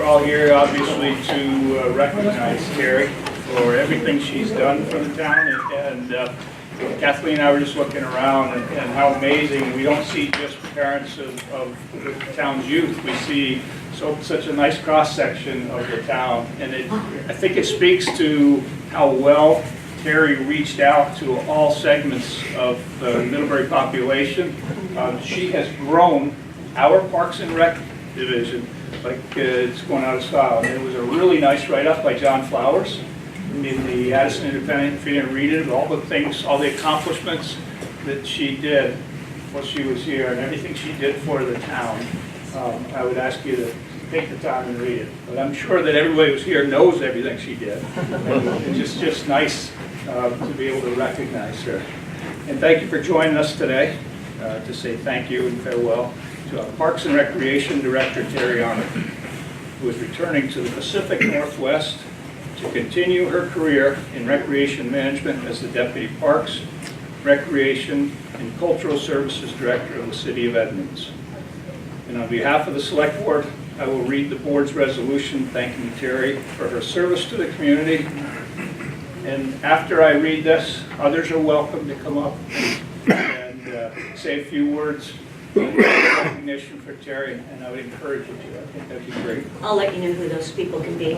all here obviously to recognize Terri for everything she's done for the town, and Kathleen and I were just looking around and how amazing. We don't see just parents of the town's youth. We see such a nice cross-section of the town, and I think it speaks to how well Terri reached out to all segments of the Middlebury population. She has grown our Parks and Rec division like it's going out of style. It was a really nice write-up by John Flowers in the Addison Independent. If you didn't read it, all the things, all the accomplishments that she did while she was here and everything she did for the town, I would ask you to take the time and read it. But I'm sure that everybody who's here knows everything she did. And it's just nice to be able to recognize her. And thank you for joining us today to say thank you and farewell to our Parks and Recreation Director, Terri Arnold, who is returning to the Pacific Northwest to continue her career in recreation management as the Deputy Parks, Recreation, and Cultural Services Director of the City of Edmonds. And on behalf of the Select Board, I will read the Board's resolution thanking Terri for her service to the community. And after I read this, others are welcome to come up and say a few words of recognition for Terri, and I would encourage you to. I think that'd be great. I'll let you know who those people can be.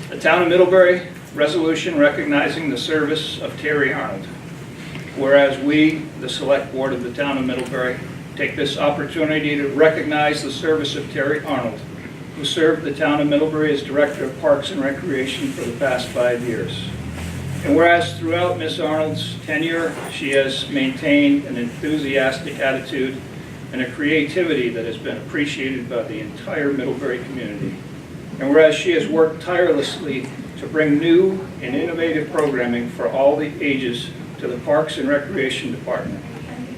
The Town of Middlebury resolution recognizing the service of Terri Arnold. Whereas we, the Select Board of the Town of Middlebury, take this opportunity to recognize the service of Terri Arnold, who served the Town of Middlebury as Director of Parks and Recreation for the past 5 years. And whereas throughout Ms. Arnold's tenure, she has maintained an enthusiastic attitude and a creativity that has been appreciated by the entire Middlebury community. And whereas she has worked tirelessly to bring new and innovative programming for all the ages to the Parks and Recreation Department,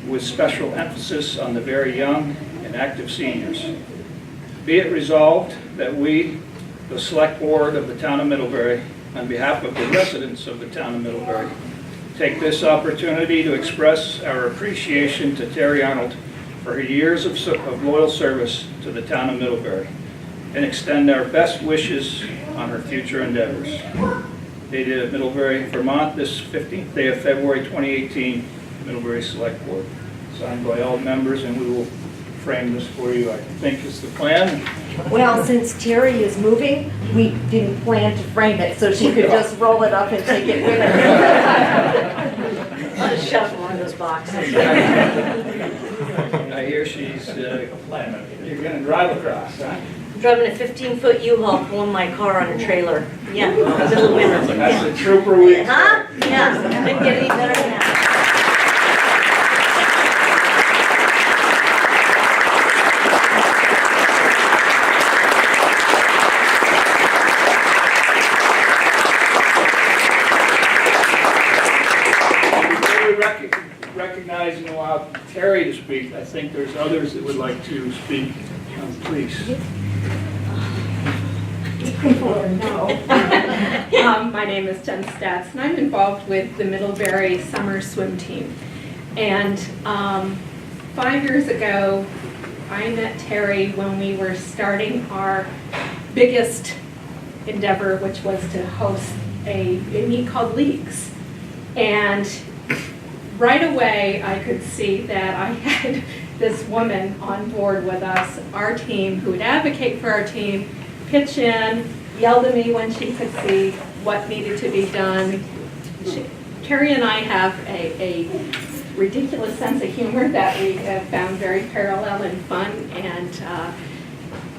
with special emphasis on the very young and active seniors. Be it resolved that we, the Select Board of the Town of Middlebury, on behalf of the residents of the Town of Middlebury, take this opportunity to express our appreciation to Terri Arnold for her years of loyal service to the Town of Middlebury, and extend our best wishes on her future endeavors. Dated at Middlebury, Vermont, this 15th day of February 2018, Middlebury Select Board. Signed by all members, and we will frame this for you, I think is the plan. Well, since Terri is moving, we didn't plan to frame it, so she could just roll it up and take it with her. I'll just shove one of those boxes. I hear she's, you're going to drive across, huh? I'm driving a 15-foot U-Haul, pulling my car on a trailer. Yeah, in the middle of winter. That's a trooper week. Huh? Yeah, couldn't get any better than that. Recognizing and allow Terri to speak, I think there's others that would like to speak. Please. My name is Jen Stats, and I'm involved with the Middlebury Summer Swim Team. And 5 years ago, I met Terri when we were starting our biggest endeavor, which was to host a meet called Leagues. And right away, I could see that I had this woman on board with us, our team, who would advocate for our team, pitch in, yelled at me when she could see what needed to be done. Terri and I have a ridiculous sense of humor that we have found very parallel and fun, and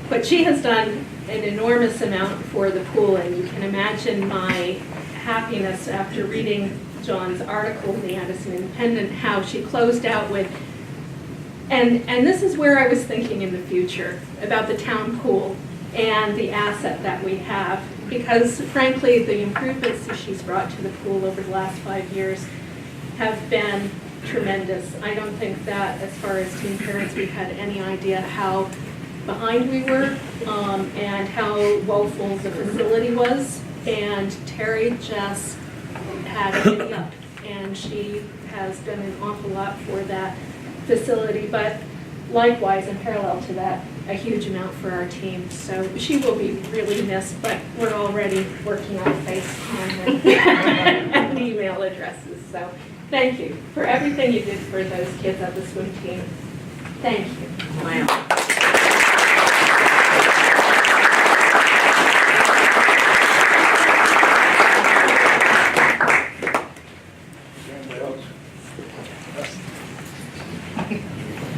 but she has done an enormous amount for the pool, and you can imagine my happiness after reading John's article in the Addison Independent, how she closed out with, and this is where I was thinking in the future about the town pool and the asset that we have, because frankly the improvements that she's brought to the pool over the last 5 years have been tremendous. I don't think that as far as team parents we had any idea how behind we were and how woeful the facility was, and Terri just had a giddy up and she has done an awful lot for that facility, but likewise, in parallel to that, a huge amount for our team. So she will be really missed, but we're already working on FaceTime and email addresses. So thank you for everything you did for those kids at the swim team. Thank you. Wow.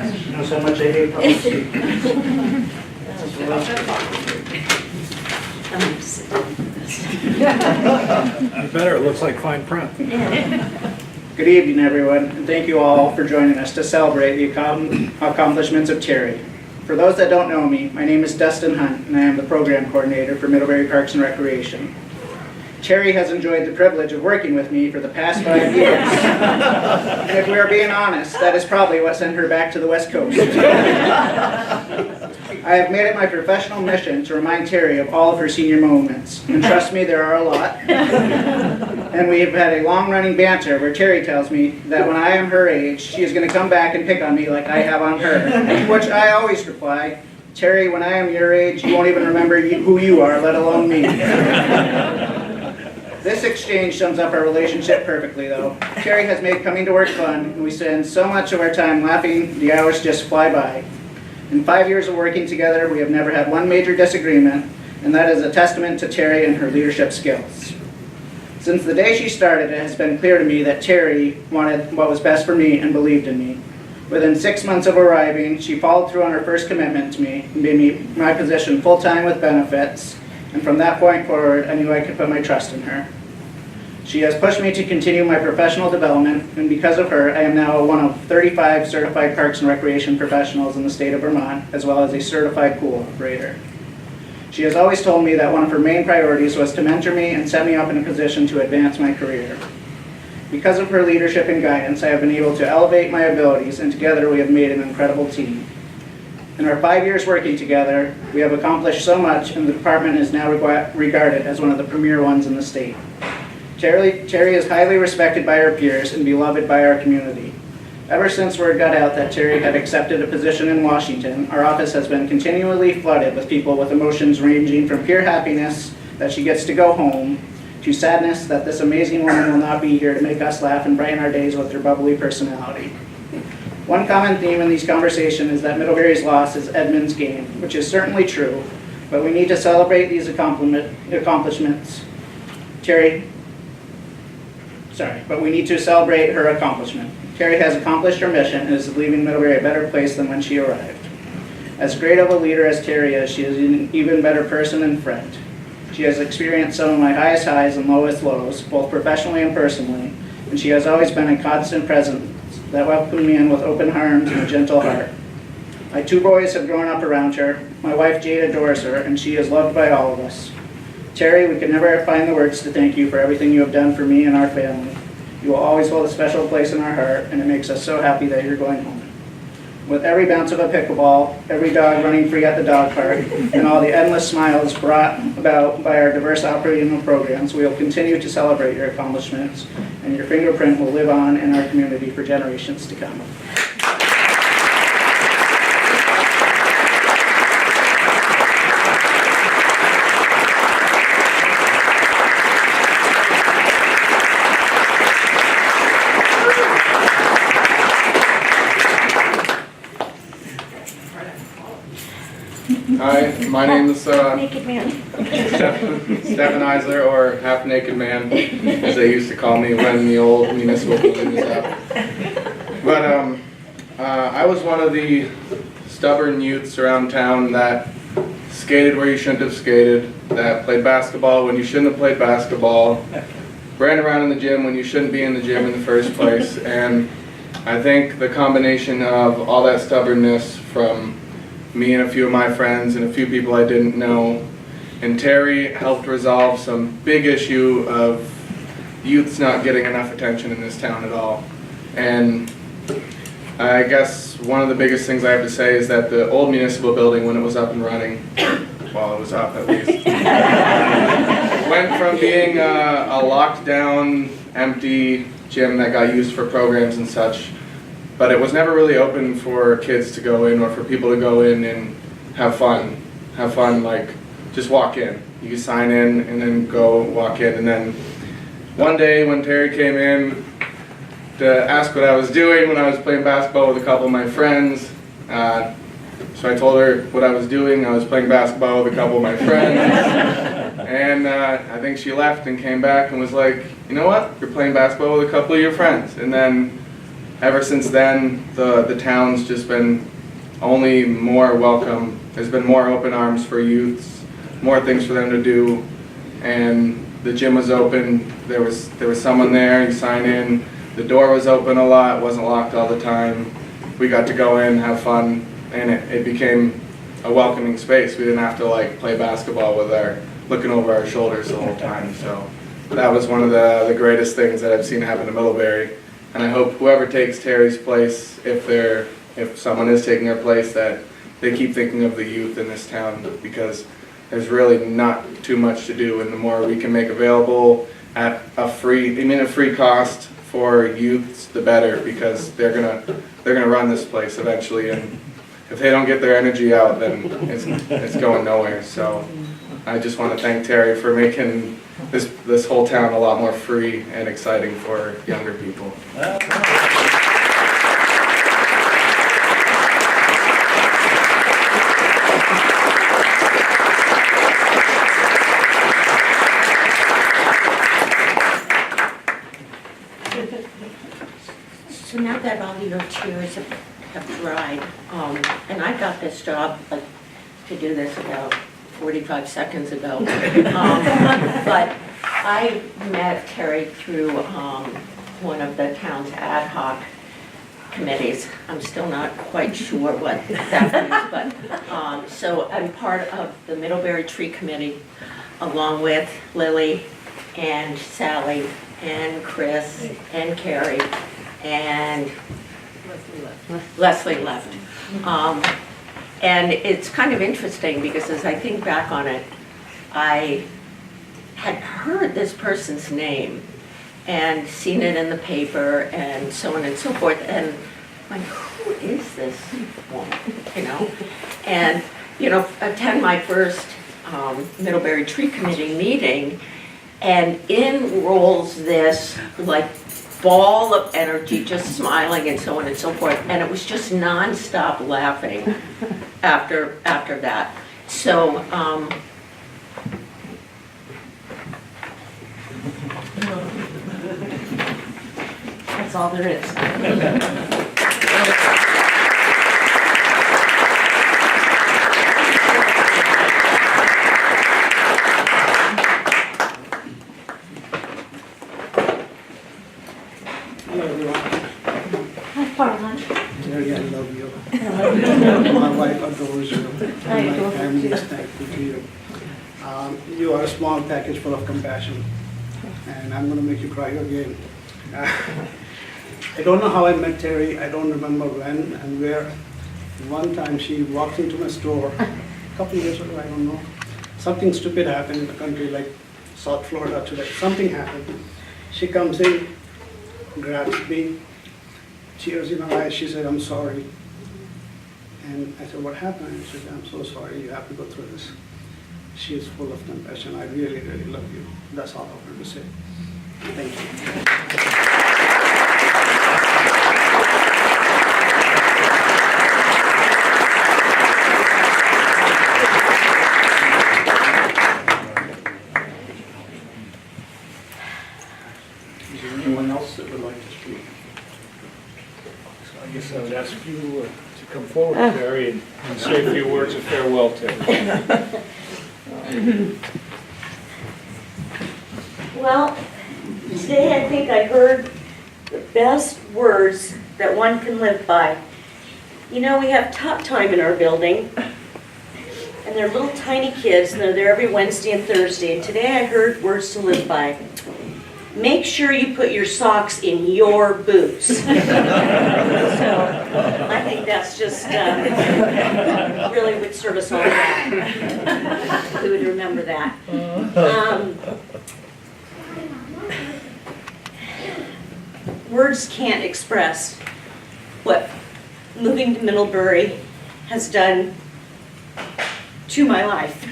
You know so much I hate public speaking. Better, it looks like fine print. Good evening, everyone, and thank you all for joining us to celebrate the accomplishments of Terri. For those that don't know me, my name is Dustin Hunt, and I am the program coordinator for Middlebury Parks and Recreation. Terri has enjoyed the privilege of working with me for the past 5 years. And if we are being honest, that is probably what sent her back to the West Coast. I have made it my professional mission to remind Terri of all of her senior moments. And trust me, there are a lot. And we have had a long-running banter where Terri tells me that when I am her age, she is going to come back and pick on me like I have on her. To which I always reply, Terri, when I am your age, you won't even remember who you are, let alone me. This exchange sums up our relationship perfectly, though. Terri has made coming to work fun, and we spend so much of our time laughing, the hours just fly by. In 5 years of working together, we have never had one major disagreement, and that is a testament to Terri and her leadership skills. Since the day she started, it has been clear to me that Terri wanted what was best for me and believed in me. Within 6 months of arriving, she followed through on her first commitment to me and made me my position full-time with benefits, and from that point forward, I knew I could put my trust in her. She has pushed me to continue my professional development, and because of her, I am now one of 35 certified parks and recreation professionals in the state of Vermont, as well as a certified pool operator. She has always told me that one of her main priorities was to mentor me and set me up in a position to advance my career. Because of her leadership and guidance, I have been able to elevate my abilities, and together we have made an incredible team. In our 5 years working together, we have accomplished so much, and the department is now regarded as one of the premier ones in the state. Terri is highly respected by her peers and beloved by our community. Ever since word got out that Terri had accepted a position in Washington, our office has been continually flooded with people with emotions ranging from pure happiness that she gets to go home, to sadness that this amazing woman will not be here to make us laugh and brighten our days with her bubbly personality. One common theme in these conversations is that Middlebury's loss is Edmund's gain, which is certainly true, but we need to celebrate these accomplishments. But we need to celebrate her accomplishment. Terri has accomplished her mission and is leaving Middlebury a better place than when she arrived. As great of a leader as Terri is, she is an even better person and friend. She has experienced some of my highest highs and lowest lows, both professionally and personally, and she has always been a constant presence that welcomed me in with open arms and a gentle heart. My 2 boys have grown up around her. My wife Jade adores her, and she is loved by all of us. Terri, we could never find the words to thank you for everything you have done for me and our family. You will always hold a special place in our heart, and it makes us so happy that you're going home. With every bounce of a pickleball, every dog running free at the dog park, and all the endless smiles brought about by our diverse operating programs, we will continue to celebrate your accomplishments, and your fingerprint will live on in our community for generations to come. Hi, my name is Naked man. Stephen Eisler, or Half Naked Man, as they used to call me when the old municipal building was up. But I was one of the stubborn youths around town that skated where you shouldn't have skated, that played basketball when you shouldn't have played basketball, ran around in the gym when you shouldn't be in the gym in the first place. And I think the combination of all that stubbornness from me and a few of my friends and a few people I didn't know, and Terri helped resolve some big issue of youths not getting enough attention in this town at all. And I guess one of the biggest things I have to say is that the old municipal building, when it was up and running, well, it was up at least, went from being a locked down, empty gym that got used for programs and such, but it was never really open for kids to go in or for people to go in and have fun, like just walk in. You could sign in and then go walk in, and then one day when Terri came in to ask what I was doing when I was playing basketball with a couple of my friends, so I told her what I was doing. I was playing basketball with a couple of my friends, and I think she left and came back and was like, you know what, you're playing basketball with a couple of your friends. And then ever since then, the town's just been only more welcome. There's been more open arms for youths, more things for them to do, and the gym was open. There was someone there, you sign in. The door was open a lot, wasn't locked all the time. We got to go in, have fun, and it became a welcoming space. We didn't have to like play basketball with looking over our shoulders the whole time. So that was one of the greatest things that I've seen happen to Middlebury. And I hope whoever takes Terry's place, if someone is taking her place, that they keep thinking of the youth in this town, because there's really not too much to do, and the more we can make available at a free cost for youths, the better, because they're gonna run this place eventually, and if they don't get their energy out, then it's going nowhere. So I just want to thank Terri for making this whole town a lot more free and exciting for younger people. So now that all your tears have dried, and I got this job to do this about 45 seconds ago, but I met Terri through one of the town's ad hoc committees. I'm still not quite sure what that is, but so I'm part of the Middlebury Tree Committee, along with Lily and Sally and Chris and Carrie and Leslie left. And it's kind of interesting because as I think back on it, I had heard this person's name and seen it in the paper and so on and so forth, and I'm like, who is this woman, you know? And, you know, attend my first Middlebury Tree Committee meeting, and in rolls this, like, ball of energy, just smiling and so on and so forth, and it was just nonstop laughing after that. So, That's all there is. Hello everyone. Hi, Farhan. Terri, I love you. My wife adores you. I And adore my her family too. is thankful to you. You are a small package full of compassion, and I'm going to make you cry again. I don't know how I met Terri. I don't remember when and where. One time she walked into my store, a couple of years ago, I don't know. Something stupid happened in the country, like South Florida today. Something happened. She comes in, grabs me, tears in her eyes. She said, "I'm sorry." And I said, "What happened?" She said, "I'm so sorry. You have to go through this." She is full of compassion. I really, really love you. That's all I wanted to say. Thank you. Is there anyone else that would like to speak? So I guess I would ask you to come forward, Terri, and say a few words of farewell to her. Well, today I think I heard the best words that one can live by. You know, we have top time in our building, and they're little tiny kids, and they're there every Wednesday and Thursday. And today I heard words to live by. Make sure you put your socks in your boots. So I think that's just really would serve us all well. Who would remember that? words can't express what moving to Middlebury has done to my life.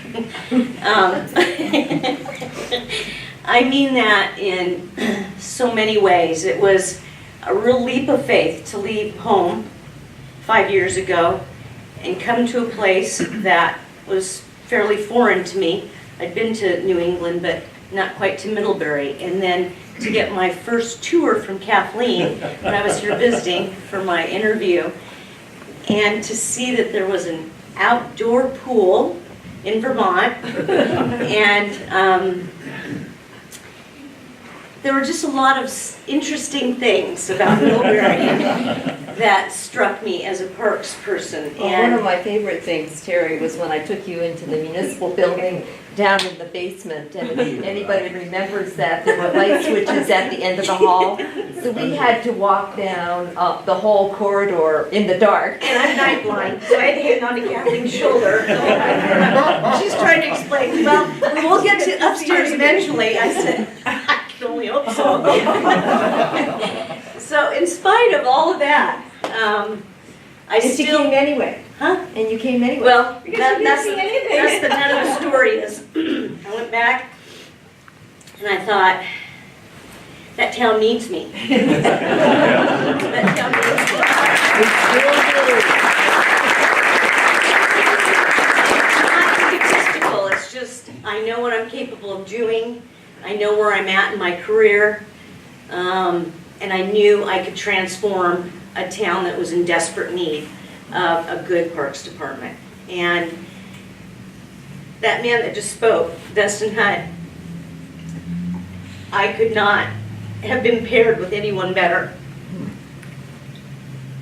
I mean that in so many ways. It was a real leap of faith to leave home 5 years ago and come to a place that was fairly foreign to me. I'd been to New England, but not quite to Middlebury. And then to get my first tour from Kathleen when I was here visiting for my interview, and to see that there was an outdoor pool in Vermont, and there were just a lot of interesting things about Middlebury that struck me as a parks person. Well, one of my favorite things, Terry, was when I took you into the municipal building down in the basement, and if anybody remembers that, there were light switches at the end of the hall, so we had to walk down the whole corridor in the dark. And I'm night blind, so I had to hang on to Kathleen's shoulder. She's trying to explain, well, we'll get to upstairs eventually. I said, I can only hope so. So in spite of all of that, I And you still... came anyway. Huh? And you came anyway. Well, Because that's you didn't see anything. that's the nut of the story is, I went back and I thought, that town needs me. That town needs me. It's not egotistical, it's just, I know what I'm capable of doing, I know where I'm at in my career, and I knew I could transform a town that was in desperate need of a good parks department. And that man that just spoke, Dustin Hutt, I could not have been paired with anyone better.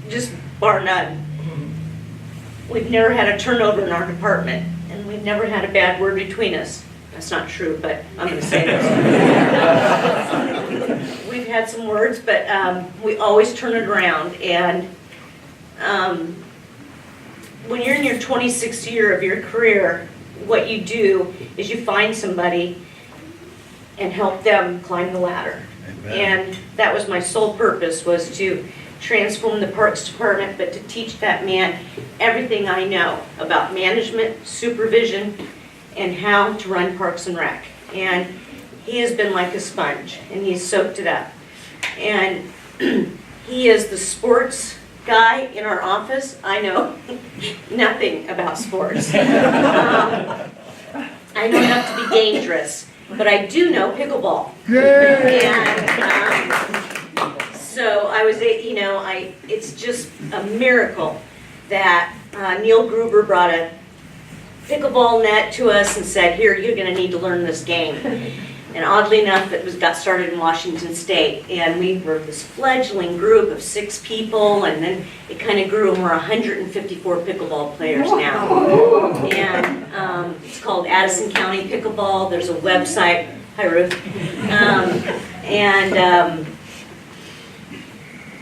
Just bar none. We've never had a turnover in our department, and we've never had a bad word between us. That's not true, but I'm going to say this. We've had some words, but we always turn it around. And when you're in your 26th year of your career, what you do is you find somebody and help them climb the ladder. Amen. And that was my sole purpose, was to transform the Parks Department, but to teach that man everything I know about management, supervision, and how to run Parks and Rec. And he has been like a sponge, and he's soaked it up. And he is the sports guy in our office. I know nothing about sports. I know enough to be dangerous, but I do know pickleball. And so I was, it's just a miracle that Neil Gruber brought a pickleball net to us and said, here, you're going to need to learn this game. And oddly enough, it got started in Washington State, and we were this fledgling group of 6 people, and then it kind of grew, and we're 154 pickleball players now. And it's called Addison County Pickleball. There's a website. Hi, Ruth.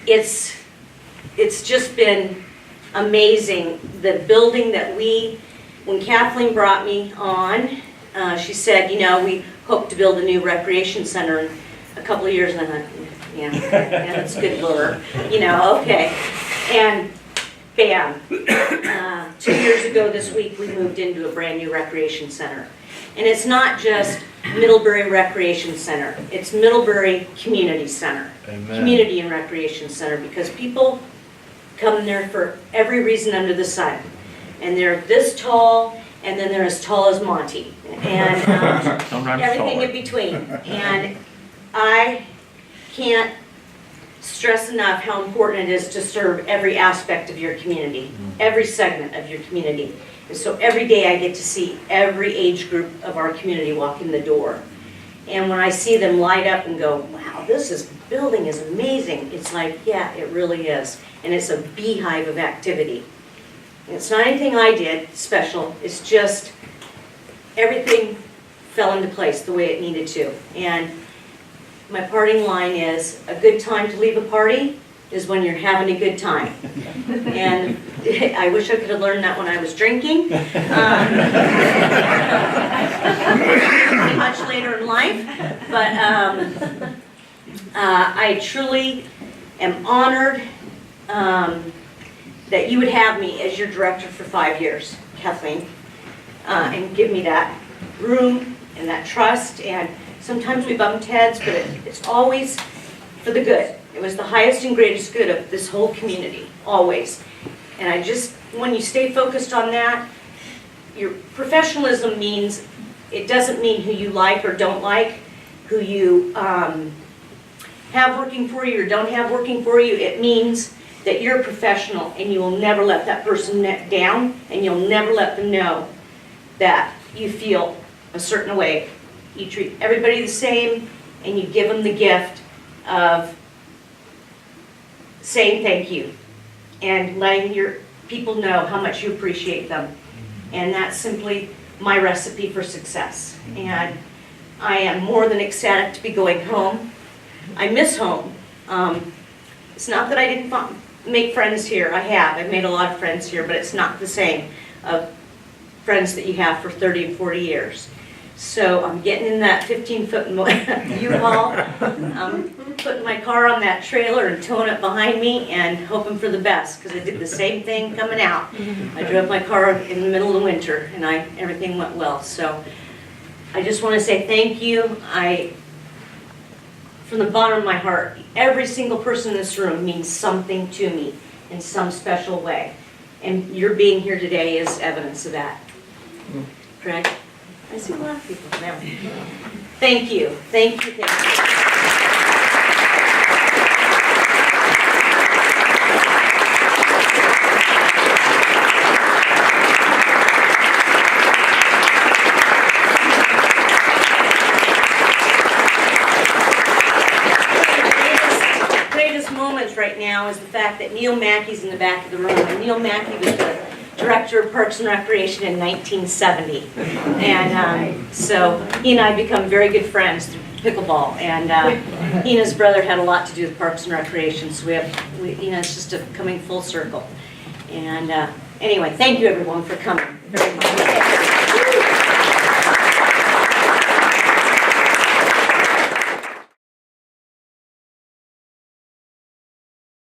It's just been amazing. The building that when Kathleen brought me on, she said, we hope to build a new recreation center in a couple of years. And I thought, yeah, that's a good lure. Okay. And bam, 2 years ago this week, we moved into a brand new recreation center. And it's not just Middlebury Recreation Center. It's Middlebury Community Center. Amen. Community and Recreation Center, because people come there for every reason under the sun. And they're this tall, and then they're as tall as Monty, and everything in between. And I can't stress enough how important it is to serve every aspect of your community, every segment of your community. And so every day I get to see every age group of our community walk in the door. And when I see them light up and go, wow, this building is amazing, it's like, yeah, it really is. And it's a beehive of activity. It's not anything I did special, it's just everything fell into place the way it needed to. And my parting line is, a good time to leave a party is when you're having a good time. And I wish I could have learned that when I was drinking. Much later in life. But I truly am honored that you would have me as your director for 5 years, Kathleen, and give me that room and that trust. And sometimes we bumped heads, but it's always for the good. It was the highest and greatest good of this whole community, always. And I just, when you stay focused on that, your professionalism means, it doesn't mean who you like or don't like, who you have working for you or don't have working for you. It means that you're a professional and you will never let that person down, and you'll never let them know that you feel a certain way. You treat everybody the same, and you give them the gift of saying thank you and letting your people know how much you appreciate them. And that's simply my recipe for success. And I am more than ecstatic to be going home. I miss home. It's not that I didn't make friends here. I have. I've made a lot of friends here, but it's not the same of friends that you have for 30 and 40 years. So I'm getting in that 15-foot U-Haul. I'm putting my car on that trailer and towing it behind me and hoping for the best, because I did the same thing coming out. I drove my car in the middle of the winter, and everything went well. So I just want to say thank you. From the bottom of my heart, every single person in this room means something to me in some special way. And your being here today is evidence of that. Craig? I see a lot of people now. Thank you, thank you, thank you. Right now is the fact that Neil Mackey's in the back of the room. And Neil Mackey was the director of Parks and Recreation in 1970. And so he and I become very good friends through pickleball. And he and his brother had a lot to do with Parks and Recreation. So it's just coming full circle. And anyway, thank you everyone for coming very much.